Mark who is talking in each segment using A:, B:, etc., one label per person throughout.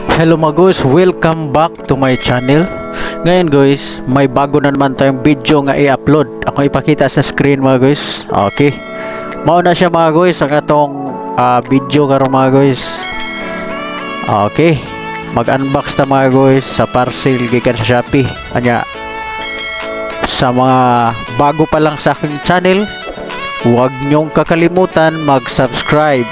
A: Hello mga guys, welcome back to my channel. Ngayon guys, may bago na naman tayong video nga i-upload. Ako ipakita sa screen mga guys. Okay, mauna siya mga guys ang atong video karon mga guys. Okay, mag-unbox ta mga guys sa parcel gikan sa Shopee. Anya, sa mga bago pa lang sa aking channel, huwag nyong kakalimutan mag-subscribe.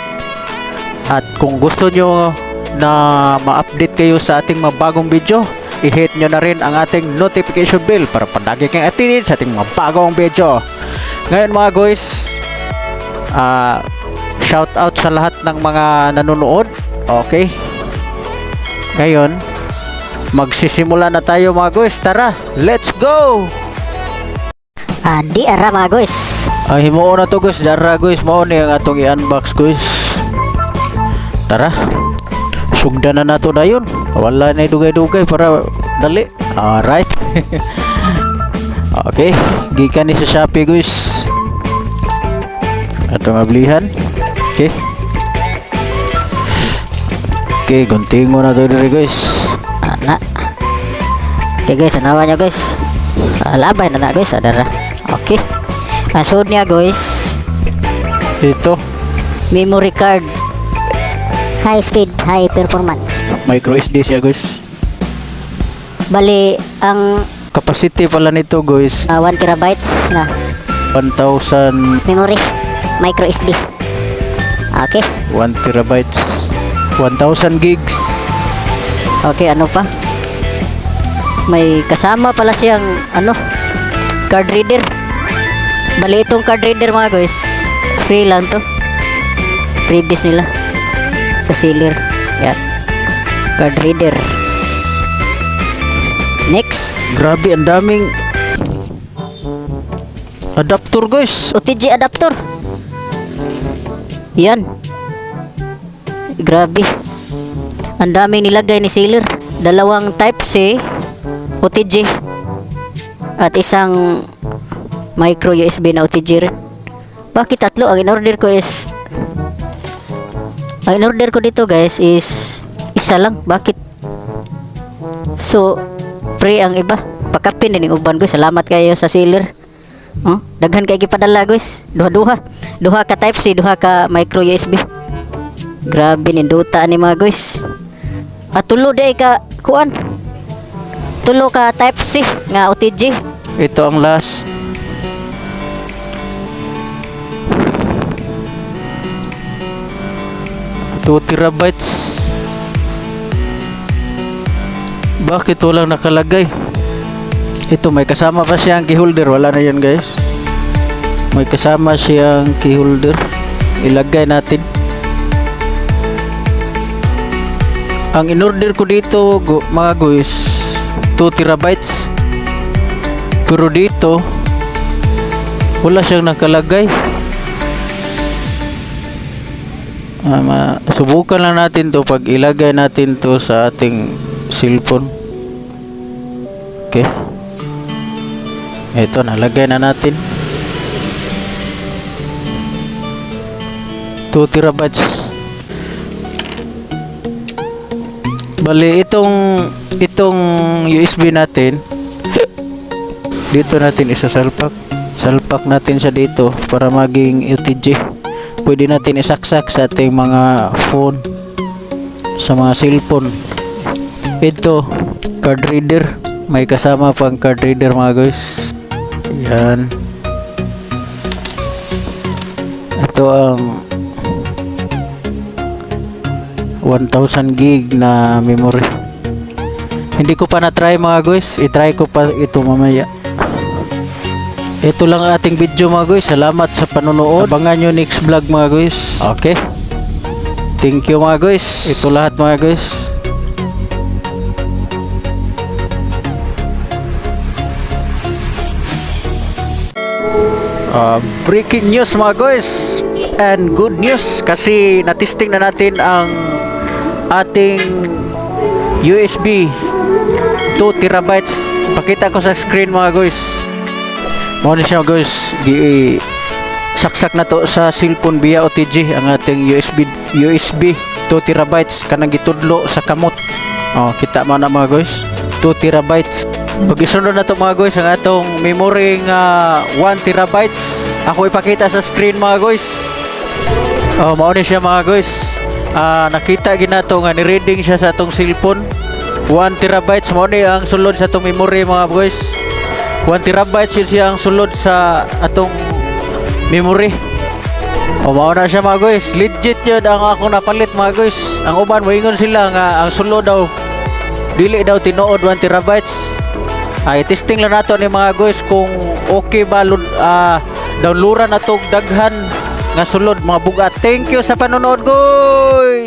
A: At kung gusto nyo na ma-update kayo sa ating mga bagong video, i-hit nyo na rin ang ating notification bell para palagi kayong attentive sa ating mga bagong video. Ngayon mga guys, shout out sa lahat ng mga nanonood. Okay, ngayon magsisimula na tayo mga guys. Tara, let's go!
B: Di ara mga guys.
A: Ay, mo na to guys. Dara guys, mo ni ang atong i-unbox guys. Tara, sugdan na nato na yun. Wala na dugay-dugay para dali. Alright. Okay, gikan ni sa Shopee guys. Ato mablihan. Okay. Okay, guntingo na to diri guys.
B: Ana. Okay guys, anawa niya guys. Labay na guys, adara. Okay. Ang suod niya guys,
A: Ito,
B: memory card. High speed, high performance.
A: micro SD siya guys.
B: Bali, ang
A: Capacity pala nito guys,
B: 1 terabytes na
A: 1,000
B: memory. Micro SD. Okay.
A: 1 terabytes, 1,000 gigs.
B: Okay, ano pa? May kasama pala siyang card reader. Bali, itong card reader mga guys, free lang to. Previous nila sa seller. Yan, card reader. Next,
A: Grabe, ang daming adapter guys.
B: OTG adapter. Yan, grabe, ang daming nilagay ni seller. Dalawang type C OTG at isang micro USB na OTG rin. Bakit tatlo? Ang in-order ko dito guys is isa lang. Bakit? So free ang iba. Pakapin din yung uban guys. Salamat kayo sa seller. Daghan kay gipadala guys. Duha ka type C, duha ka micro USB. Grabe ninduta ni mga guys. At tulo day ka kuan. Tulo ka type C nga OTG.
A: Ito ang last. Two terabytes. Bakit walang nakalagay? Ito, may kasama pa siyang key holder. Wala na yan guys. May kasama siyang key holder. Ilagay natin. Ang in-order ko dito mga guys, 2 terabytes. Pero dito wala siyang nakalagay. Subukan lang natin to pag ilagay natin to sa ating cellphone. Okay, ito, nalagay na natin. 2 terabytes. Bali, itong USB natin dito natin salpak natin siya dito para maging OTG. Pwede natin isaksak sa ating mga phone, sa mga cellphone. Ito, card reader. May kasama pang card reader mga guys. Yan. Ito ang 1,000 gig na memory. Hindi ko pa na-try mga guys. I-try ko pa ito mamaya. Ito lang ang ating video mga guys. Salamat sa panonood. Abangan nyo next vlog mga guys. Okay, thank you mga guys. Ito lahat mga guys. Breaking news mga guys, and good news kasi na-testing na natin ang ating USB 2 terabytes. Pakita ko sa screen mga guys. Muna siya guys, saksak na to sa cellphone via OTG ang ating USB 2 terabytes kanang gitudlo sa kamot. Oh, kita mo na mga guys, 2 terabytes. Ug isunod na to mga guys ang atong memory nga 1 terabytes. Ako ipakita sa screen mga guys. Oh, mao ni siya mga guys. Nakita ginato nga ni-reading siya sa atong cellphone. 1 terabytes mo ni ang sulod sa atong memory mga guys. 1 terabytes yun siya ang sulod sa atong memory. O mao na siya mga guys. Legit yun ang ako napalit mga guys. Ang uban moingon sila nga ang sulod daw dili daw tinuod 1 terabytes. Ay testing lang nato ni mga guys kung okay ba downloadan na tong daghan nga sulod mga bugat. Thank you sa panonood guys.